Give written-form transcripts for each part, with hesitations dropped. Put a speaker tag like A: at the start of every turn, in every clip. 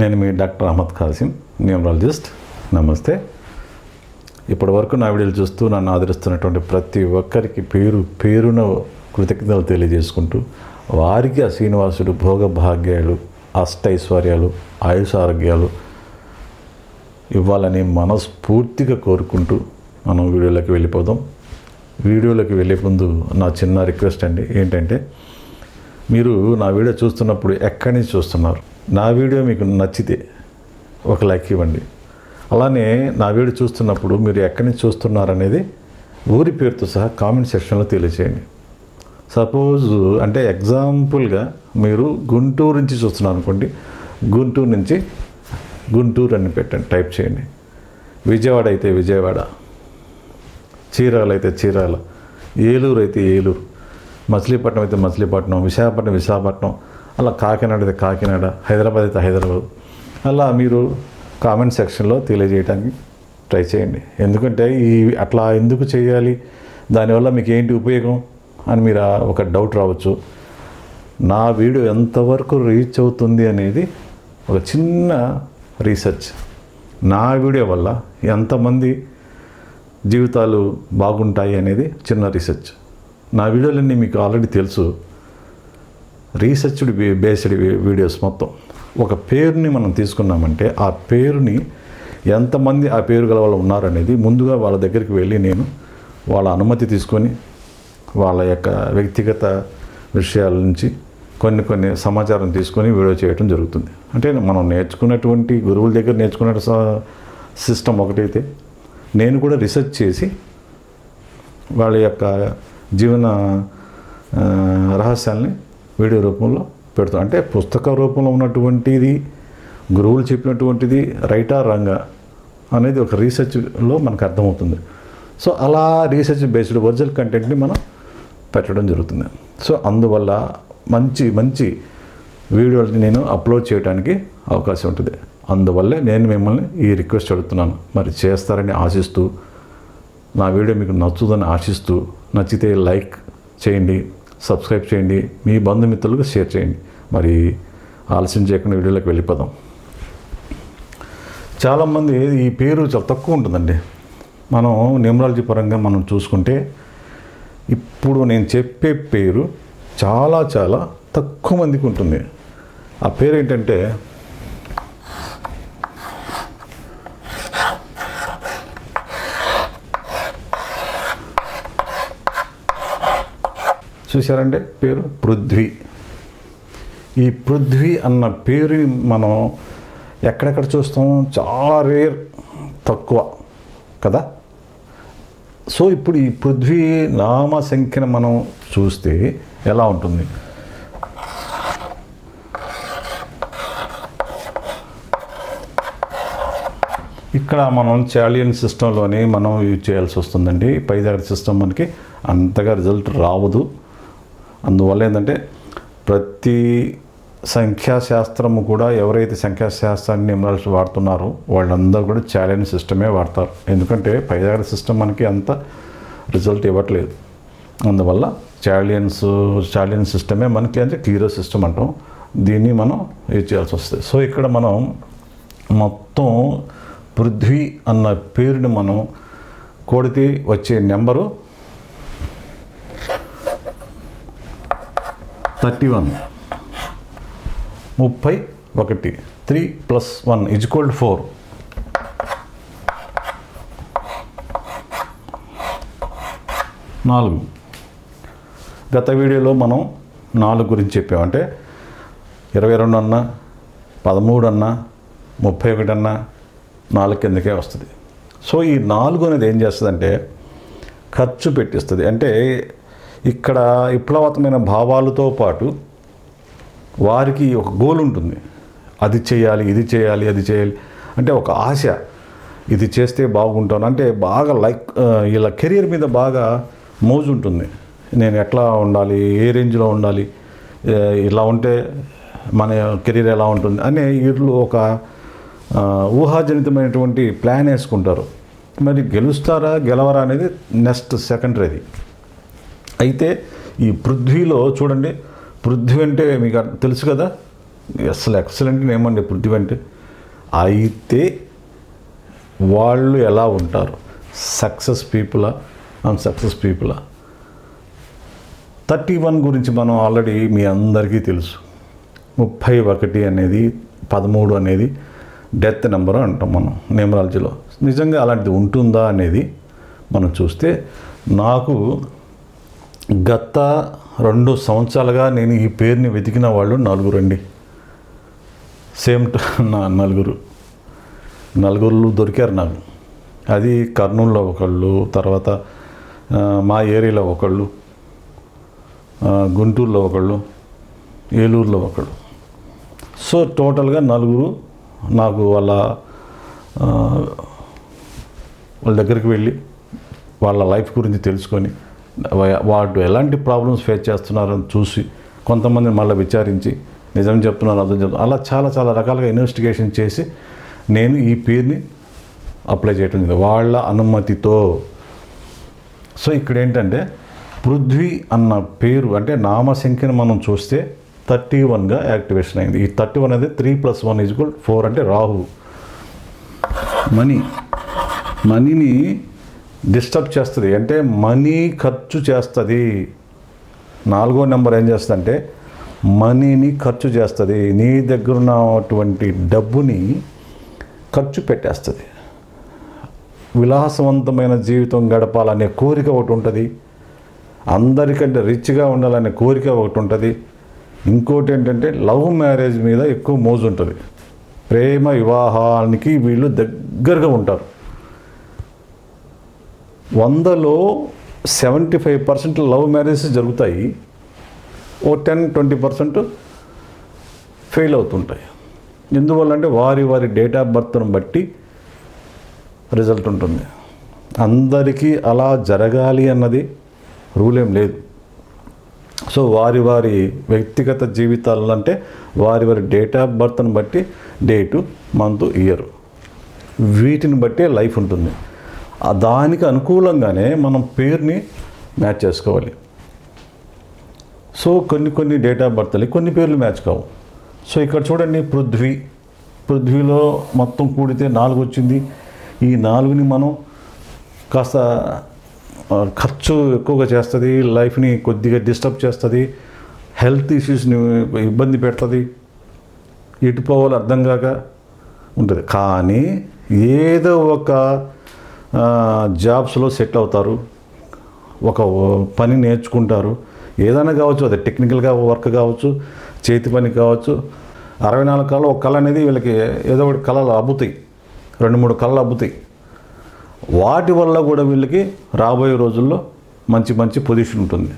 A: నేను మీ doctor Ahmed Qasim, numerologist. నమస్తే. ఇప్పటి వరకు నా వీడియోలు చూస్తూ నన్ను ఆదరిస్తున్నటువంటి ప్రతి ఒక్కరికి పేరున కృతజ్ఞతలు తెలియజేసుకుంటూ, వారికి ఆ శ్రీనివాసుడు భోగభాగ్యాలు, అష్టైశ్వర్యాలు, ఆయుష ఆరోగ్యాలు ఇవ్వాలని మనస్ఫూర్తిగా కోరుకుంటూ మనం వీడియోలోకి వెళ్ళిపోదాం. వీడియోలోకి వెళ్ళే ముందు నా చిన్న రిక్వెస్ట్ అండి, ఏంటంటే మీరు నా వీడియో చూస్తున్నప్పుడు ఎక్కడి నుంచి చూస్తున్నారు? నా వీడియో మీకు నచ్చితే ఒక లైక్ ఇవ్వండి. అలానే నా వీడియో చూస్తున్నప్పుడు మీరు ఎక్కడి నుంచి చూస్తున్నారనేది ఊరి పేరుతో సహా కామెంట్ సెక్షన్లో తెలియచేయండి. సపోజ్ అంటే ఎగ్జాంపుల్గా మీరు గుంటూరు నుంచి చూస్తున్నారు అనుకోండి, గుంటూరు నుంచి గుంటూరు అని పెట్టండి, టైప్ చేయండి. విజయవాడ అయితే విజయవాడ, చీరాల అయితే చీరాల, ఏలూరు అయితే ఏలూరు, మచిలీపట్నం అయితే మచిలీపట్నం, విశాఖపట్నం విశాఖపట్నం, అలా కాకినాడ అయితే కాకినాడ, హైదరాబాద్ అయితే హైదరాబాద్, అలా మీరు కామెంట్ సెక్షన్లో తెలియజేయడానికి ట్రై చేయండి. ఎందుకంటే అట్లా ఎందుకు చేయాలి, దానివల్ల మీకు ఏంటి ఉపయోగం అని మీరు ఒక డౌట్ రావచ్చు. నా వీడియో ఎంతవరకు రీచ్ అవుతుంది అనేది ఒక చిన్న రీసెర్చ్. నా వీడియో వల్ల ఎంతమంది జీవితాలు బాగుంటాయి అనేది చిన్న రీసెర్చ్. నా వీడియోలన్నీ మీకు ఆల్రెడీ తెలుసు, రీసెర్చ్డ్ బేస్డ్ వీడియోస్ మొత్తం. ఒక పేరుని మనం తీసుకున్నామంటే ఆ పేరుని ఎంతమంది ఆ పేరు గల వాళ్ళు ఉన్నారనేది ముందుగా వాళ్ళ దగ్గరికి వెళ్ళి నేను వాళ్ళ అనుమతి తీసుకొని వాళ్ళ యొక్క వ్యక్తిగత విషయాల నుంచి కొన్ని సమాచారం తీసుకొని వీడియో చేయడం జరుగుతుంది. అంటే మనం నేర్చుకున్నటువంటి గురువుల దగ్గర నేర్చుకున్న సిస్టమ్ ఒకటైతే, నేను కూడా రీసెర్చ్ చేసి వాళ్ళ యొక్క జీవన రహస్యాల్ని వీడియో రూపంలో పెడతాం. అంటే పుస్తక రూపంలో ఉన్నటువంటిది, గురువులు చెప్పినటువంటిది రైటా రాంగా అనేది ఒక రీసెర్చ్లో మనకు అర్థమవుతుంది. సో అలా రీసెర్చ్ బేస్డ్ ఒరిజినల్ కంటెంట్ని మనం పెట్టడం జరుగుతుంది. సో అందువల్ల మంచి మంచి వీడియోని నేను అప్లోడ్ చేయడానికి అవకాశం ఉంటుంది. అందువల్లే నేను మిమ్మల్ని ఈ రిక్వెస్ట్ అడుగుతున్నాను. మరి చేస్తారని ఆశిస్తూ, నా వీడియో మీకు నచ్చుదని ఆశిస్తూ, నచ్చితే లైక్ చేయండి, సబ్స్క్రైబ్ చేయండి, మీ బంధుమిత్రులకు షేర్ చేయండి. మరి ఆలస్యం చేయకుండా వీడియోలోకి వెళ్ళిపోదాం. చాలామంది ఈ పేరు చాలా తక్కువ ఉంటుందండి. మనం న్యూమరాలజీ పరంగా మనం చూసుకుంటే ఇప్పుడు నేను చెప్పే పేరు చాలా చాలా తక్కువ మందికి ఉంటుంది. ఆ పేరు ఏంటంటే చూశారంటే పేరు పృథ్వీ. ఈ పృథ్వీ అన్న పేరు మనం ఎక్కడెక్కడ చూస్తాం, చాలా రేర్, తక్కువ కదా. సో ఇప్పుడు ఈ పృథ్వీ నామ సంఖ్యను మనం చూస్తే ఎలా ఉంటుంది? ఇక్కడ మనం చాలియన్ సిస్టంలోనే మనం యూజ్ చేయాల్సి వస్తుందండి. పైదారి సిస్టమ్ మనకి అంతగా రిజల్ట్ రావదు. అందువల్ల ఏంటంటే ప్రతి సంఖ్యాశాస్త్రము కూడా, ఎవరైతే సంఖ్యాశాస్త్రాన్ని న్యూమరాలజీ వాడుతున్నారో వాళ్ళందరూ కూడా చాలియన్ సిస్టమే వాడతారు. ఎందుకంటే పైదారి సిస్టమ్ మనకి అంత రిజల్ట్ ఇవ్వట్లేదు. అందువల్ల చాలియన్ సిస్టమే మనకి అంటే క్లియర్ సిస్టమ్ అంటాం. దీన్ని మనం యూజ్ చేయాల్సి వస్తుంది. సో ఇక్కడ మనం మొత్తం పృథ్వీ అన్న పేరుని మనం కొడితే వచ్చే నెంబరు 31. 31. 3 + 1 = 4. నాలుగు. గత వీడియోలో మనం 4 గురించి చెప్పామంటే 22 అన్నా, 13 అన్నా, 31 అన్నా 4 కిందకే వస్తుంది. సో ఈ 4 అనేది ఏం చేస్తుందంటే ఖర్చు పెట్టిస్తుంది. అంటే ఇక్కడ విప్లవాత్మకమైన భావాలతో పాటు వారికి ఒక గోల్ ఉంటుంది. అది చేయాలి, ఇది చేయాలి, అది చేయాలి అంటే ఒక ఆశ. ఇది చేస్తే బాగుంటాను అంటే బాగా ఇలా కెరీర్ మీద బాగా మోజు ఉంటుంది. నేను ఎట్లా ఉండాలి, ఏ రేంజ్లో ఉండాలి, ఇలా ఉంటే మన కెరీర్ ఎలా ఉంటుంది అనే వీళ్ళు ఒక ఊహాజనితమైనటువంటి ప్లాన్ వేసుకుంటారు. మరి గెలుస్తారా గెలవరా అనేది నెక్స్ట్ సెకండరీది. అయితే ఈ పృథ్వీలో చూడండి, పృథ్వీ అంటే మీకు తెలుసు కదా, అసలు ఎక్సలెంట్ నేమ్ అండి పృథ్వీ అంటే. అయితే వాళ్ళు ఎలా ఉంటారు, సక్సెస్ పీపులా అన్సక్సెస్ పీపులా? 31 గురించి మనం ఆల్రెడీ మీ అందరికీ తెలుసు. 31 అనేది 13 అనేది డెత్ నెంబర్ అంటాం మనం న్యూమరాలజీలో. నిజంగా అలాంటిది ఉంటుందా అనేది మనం చూస్తే, నాకు గత 2 సంవత్సరాలుగా నేను ఈ పేరుని వెతికిన వాళ్ళు 4 అండి. సేమ్ నలుగురు దొరికారు నాకు. అది కర్నూలులో ఒకళ్ళు, తర్వాత మా ఏరియాలో ఒకళ్ళు, గుంటూరులో ఒకళ్ళు, ఏలూరులో ఒకళ్ళు. సో టోటల్గా 4 నాకు వాళ్ళ దగ్గరికి వెళ్ళి వాళ్ళ లైఫ్ గురించి తెలుసుకొని వాళ్ళు ఎలాంటి ప్రాబ్లమ్స్ ఫేస్ చేస్తున్నారని చూసి, కొంతమంది మళ్ళీ విచారించి నిజం చెప్తున్నారు అర్థం చెప్తున్నారు, అలా చాలా చాలా రకాలుగా ఇన్వెస్టిగేషన్ చేసి నేను ఈ పేరుని అప్లై చేయడం జరిగింది వాళ్ళ అనుమతితో. సో ఇక్కడ ఏంటంటే పృథ్వీ అన్న పేరు అంటే నామసంఖ్యను మనం చూస్తే 31గా యాక్టివేషన్ అయింది. ఈ 31 అనేది 3+1 = 4 అంటే రాహు. మనీని డిస్టర్బ్ చేస్తుంది, అంటే మనీ ఖర్చు చేస్తుంది. 4వ నెంబర్ ఏం చేస్తుందంటే మనీని ఖర్చు చేస్తుంది. నీ దగ్గర ఉన్నటువంటి డబ్బుని ఖర్చు పెట్టేస్తుంది. విలాసవంతమైన జీవితం గడపాలనే కోరిక ఒకటి ఉంటుంది, అందరికంటే రిచ్గా ఉండాలనే కోరిక ఒకటి ఉంటుంది. ఇంకోటి ఏంటంటే లవ్ మ్యారేజ్ మీద ఎక్కువ మోజు ఉంటుంది. ప్రేమ వివాహానికి వీళ్ళు దగ్గరగా ఉంటారు. 100లో 75% లవ్ మ్యారేజెస్ జరుగుతాయి, ఓ 10-20% ఫెయిల్ అవుతుంటాయి. ఎందువల్లంటే వారి డేట్ ఆఫ్ బర్త్ను బట్టి రిజల్ట్ ఉంటుంది. అందరికీ అలా జరగాలి అన్నది రూల్ ఏం లేదు. సో వారి వ్యక్తిగత జీవితాలు అంటే వారి డేట్ ఆఫ్ బర్త్ను బట్టి డేటు, మంత్, ఇయర్, వీటిని బట్టే లైఫ్ ఉంటుంది. దానికి అనుకూలంగానే మనం పేరుని మ్యాచ్ చేసుకోవాలి. సో కొన్ని డేట్ ఆఫ్ బర్త్లు కొన్ని పేర్లు మ్యాచ్ కావు. సో ఇక్కడ చూడండి, పృథ్వీలో మొత్తం కూడితే 4 వచ్చింది. ఈ 4ని మనం కాస్త ఖర్చు ఎక్కువగా చేస్తుంది, లైఫ్ని కొద్దిగా డిస్టర్బ్ చేస్తుంది, హెల్త్ ఇష్యూస్ని ఇబ్బంది పెడుతుంది, ఎటు పోవాలో అర్థం కాక ఉంటుంది. కానీ ఏదో ఒక జాబ్స్లో సెటిల్ అవుతారు, ఒక పని నేర్చుకుంటారు, ఏదైనా కావచ్చు, అది టెక్నికల్గా వర్క్ కావచ్చు, చేతి పని కావచ్చు. 64 కళలు ఒక కళ అనేది వీళ్ళకి ఏదో ఒకటి కళలు అబ్బుతాయి, 2-3 కళలు అబ్బుతాయి. వాటి వల్ల కూడా వీళ్ళకి రాబోయే రోజుల్లో మంచి పొజిషన్ ఉంటుంది.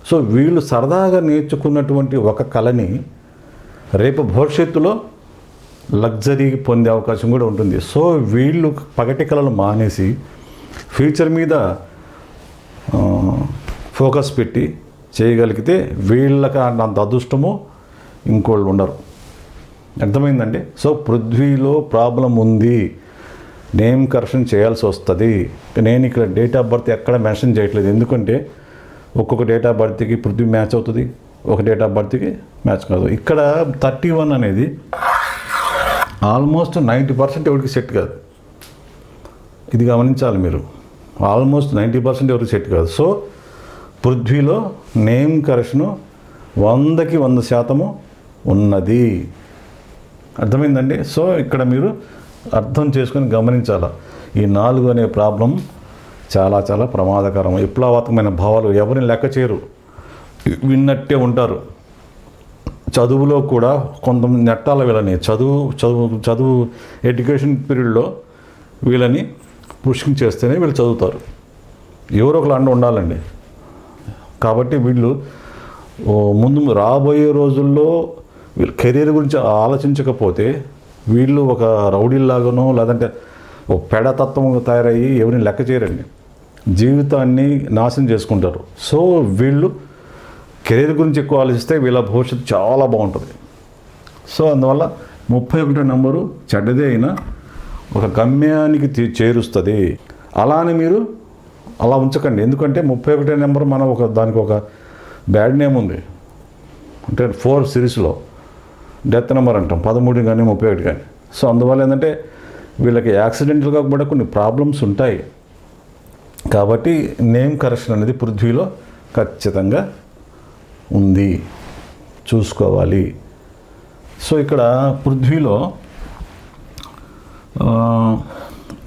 A: సో వీళ్ళు సరదాగా నేర్చుకున్నటువంటి ఒక కళని రేపు భవిష్యత్తులో లగ్జరీ పొందే అవకాశం కూడా ఉంటుంది. సో వీళ్ళు పగటి కళలు మానేసి ఫ్యూచర్ మీద ఫోకస్ పెట్టి చేయగలిగితే వీళ్ళకి అంత అదృష్టము ఇంకోళ్ళు ఉండరు. అర్థమైందండి? సో పృథ్వీలో ప్రాబ్లం ఉంది, నేమ్ కరెక్షన్ చేయాల్సి వస్తుంది. నేను ఇక్కడ డేట్ ఆఫ్ బర్త్ ఎక్కడ మెన్షన్ చేయట్లేదు, ఎందుకంటే ఒక్కొక్క డేట్ ఆఫ్ బర్త్కి పృథ్వీ మ్యాచ్ అవుతుంది, ఒక డేట్ ఆఫ్ బర్త్కి మ్యాచ్ కాదు. ఇక్కడ 31 అనేది ఆల్మోస్ట్ 90% ఎవరికి సెట్ కాదు. ఇది గమనించాలి మీరు, ఆల్మోస్ట్ 90% ఎవరికి సెట్ కాదు. సో పృథ్వీలో నేమ్ కరెక్షను 100కి 100% ఉన్నది. అర్థమైందండి? సో ఇక్కడ మీరు అర్థం చేసుకొని గమనించాలి. ఈ 4 అనే ప్రాబ్లం చాలా చాలా ప్రమాదకరం. విప్లవాత్మకమైన భావాలు ఎవరిని లెక్క చేయరు, విన్నట్టే ఉంటారు. చదువులో కూడా కొంతమంది నెట్టాల వీళ్ళని చదువు ఎడ్యుకేషన్ పీరియడ్లో వీళ్ళని పుష్కింగ్ చేస్తేనే వీళ్ళు చదువుతారు. ఎవరో ఒకరు అండ ఉండాలండి. కాబట్టి వీళ్ళు ముందు రాబోయే రోజుల్లో వీళ్ళు కెరీర్ గురించి ఆలోచించకపోతే వీళ్ళు ఒక రౌడీలాగానో లేదంటే ఒక పెడతత్వంగా తయారయ్యి ఎవరిని లెక్క చేయరండి, జీవితాన్ని నాశనం చేసుకుంటారు. సో వీళ్ళు కెరీర్ గురించి ఎక్కువ ఆలోచిస్తే వీళ్ళ భవిష్యత్తు చాలా బాగుంటుంది. సో అందువల్ల 31 నెంబరు చెడ్డదే అయినా ఒక గమ్యానికి చేరుస్తుంది. అలానే మీరు అలా ఉంచకండి, ఎందుకంటే 31 నెంబర్ దానికి ఒక బ్యాడ్ నేమ్ ఉంది. అంటే 4 సిరీస్లో డెత్ నెంబర్ అంటాం 13 కానీ 31 కానీ. సో అందువల్ల ఏంటంటే వీళ్ళకి యాక్సిడెంటల్గా కూడా కొన్ని ప్రాబ్లమ్స్ ఉంటాయి. కాబట్టి నేమ్ కరెక్షన్ అనేది పృథ్వీలో ఖచ్చితంగా ఉంది, చూసుకోవాలి. సో ఇక్కడ పృథ్వీలో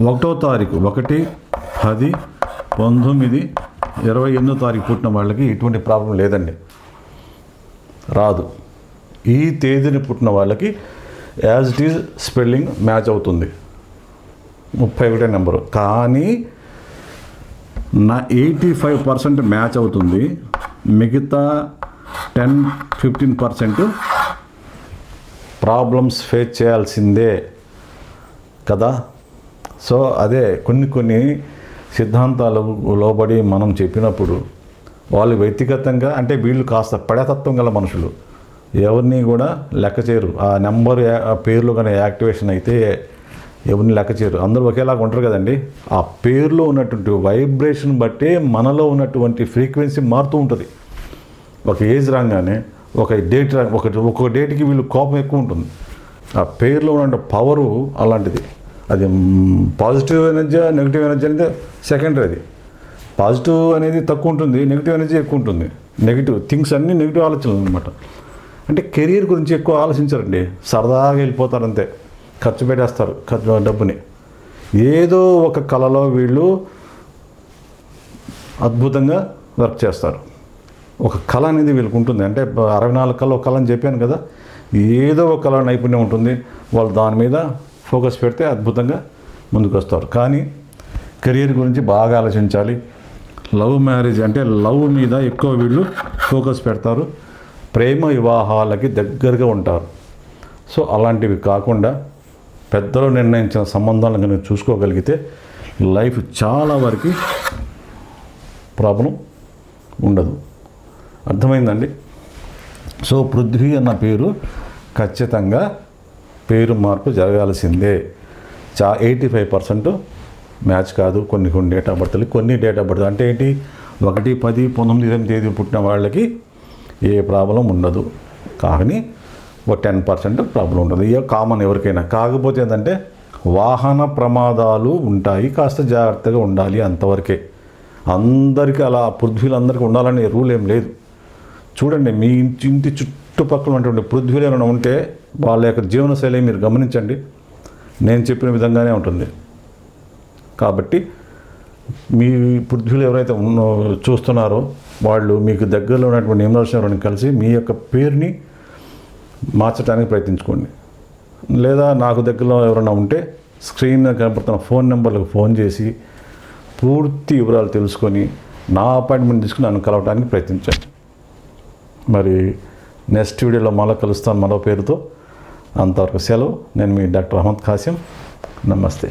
A: 1వ తారీఖు 1/10/19/28 పుట్టిన వాళ్ళకి ఎటువంటి ప్రాబ్లం లేదండి, రాదు. ఈ తేదీని పుట్టిన వాళ్ళకి as it is spelling match అవుతుంది, 31 నెంబరు. కానీ 85% మ్యాచ్ అవుతుంది, మిగతా 10-15% ప్రాబ్లమ్స్ ఫేస్ చేయాల్సిందే కదా. సో అదే కొన్ని సిద్ధాంతాలు లోబడి మనం చెప్పినప్పుడు వాళ్ళు వ్యక్తిగతంగా అంటే వీళ్ళు కాస్త పడతత్వం గల మనుషులు, ఎవరిని కూడా లెక్క చేయరు. ఆ నెంబర్ పేర్లు కానీ యాక్టివేషన్ అయితే ఎవరిని లెక్క చేయరు, అందరూ ఒకేలాగా ఉంటారు కదండి. ఆ పేరులో ఉన్నటువంటి వైబ్రేషన్ బట్టే మనలో ఉన్నటువంటి ఫ్రీక్వెన్సీ మారుతూ ఉంటుంది. ఒక ఏజ్ రాగానే ఒక డేట్ ఒక్కొక్క డేట్కి వీళ్ళు కోపం ఎక్కువ ఉంటుంది. ఆ పేరులో ఉన్న పవరు అలాంటిది. అది పాజిటివ్ ఎనర్జీ నెగిటివ్ ఎనర్జీ అనేది సెకండరీ. అది పాజిటివ్ అనేది తక్కువ ఉంటుంది, నెగిటివ్ ఎనర్జీ ఎక్కువ ఉంటుంది. నెగిటివ్ థింగ్స్ అన్నీ నెగిటివ్ ఆలోచనలు అనమాట. అంటే కెరీర్ గురించి ఎక్కువ ఆలోచించారండి, సరదాగా వెళ్ళిపోతారు అంతే, ఖర్చు పెట్టేస్తారు డబ్బుని. ఏదో ఒక కళలో వీళ్ళు అద్భుతంగా వర్క్ చేస్తారు. ఒక కళ అనేది వీళ్ళకి ఉంటుంది. అంటే 64 కళ ఒక కళ అని చెప్పాను కదా, ఏదో ఒక కళ నైపుణ్యం ఉంటుంది. వాళ్ళు దాని మీద ఫోకస్ పెడితే అద్భుతంగా ముందుకు వస్తారు. కానీ కెరీర్ గురించి బాగా ఆలోచించాలి. లవ్ మ్యారేజ్ అంటే లవ్ మీద ఎక్కువ వీళ్ళు ఫోకస్ పెడతారు, ప్రేమ వివాహాలకి దగ్గరగా ఉంటారు. సో అలాంటివి కాకుండా పెద్దలు నిర్ణయించిన సంబంధాలను కనుక చూసుకోగలిగితే లైఫ్ చాలా వరకు ప్రాబ్లం ఉండదు. అర్థమైందండి. సో పృథ్వీ అన్న పేరు ఖచ్చితంగా పేరు మార్పు జరగాల్సిందే. 85% మ్యాచ్ కాదు. కొన్ని డేట్ ఆఫ్ బర్త్లు, కొన్ని డేట్ ఆఫ్ బర్త్ అంటే ఏంటి, 1/10/19 పుట్టిన వాళ్ళకి ఏ ప్రాబ్లం ఉండదు, కానీ ఒక 10% ప్రాబ్లం ఉంటుంది. ఇక కామన్ ఎవరికైనా. కాకపోతే ఏంటంటే వాహన ప్రమాదాలు ఉంటాయి, కాస్త జాగ్రత్తగా ఉండాలి, అంతవరకే. అందరికీ అలా పృథ్వీలందరికీ ఉండాలనే రూల్ ఏం లేదు. చూడండి, మీ ఇంటి చుట్టుపక్కల ఉన్నటువంటి పృథ్వీలు ఏమైనా ఉంటే వాళ్ళ యొక్క జీవనశైలి మీరు గమనించండి, నేను చెప్పిన విధంగానే ఉంటుంది. కాబట్టి మీ పృథ్వీలు ఎవరైతే చూస్తున్నారో వాళ్ళు మీకు దగ్గరలో ఉన్నటువంటి న్యూమరాలజిస్ట్ని కలిసి మీ యొక్క పేరుని మార్చడానికి ప్రయత్నించుకోండి. లేదా నాకు దగ్గరలో ఎవరైనా ఉంటే స్క్రీన్ మీద కనపడుతున్న ఫోన్ నెంబర్లకు ఫోన్ చేసి పూర్తి వివరాలు తెలుసుకొని నా అపాయింట్మెంట్ తీసుకుని నన్ను కలవడానికి ప్రయత్నించండి. మరి నెక్స్ట్ వీడియోలో మళ్ళీ కలుస్తాను మరో పేరుతో. అంతవరకు సెలవు. నేను మీ డాక్టర్ అహ్మద్ ఖాసిం. నమస్తే.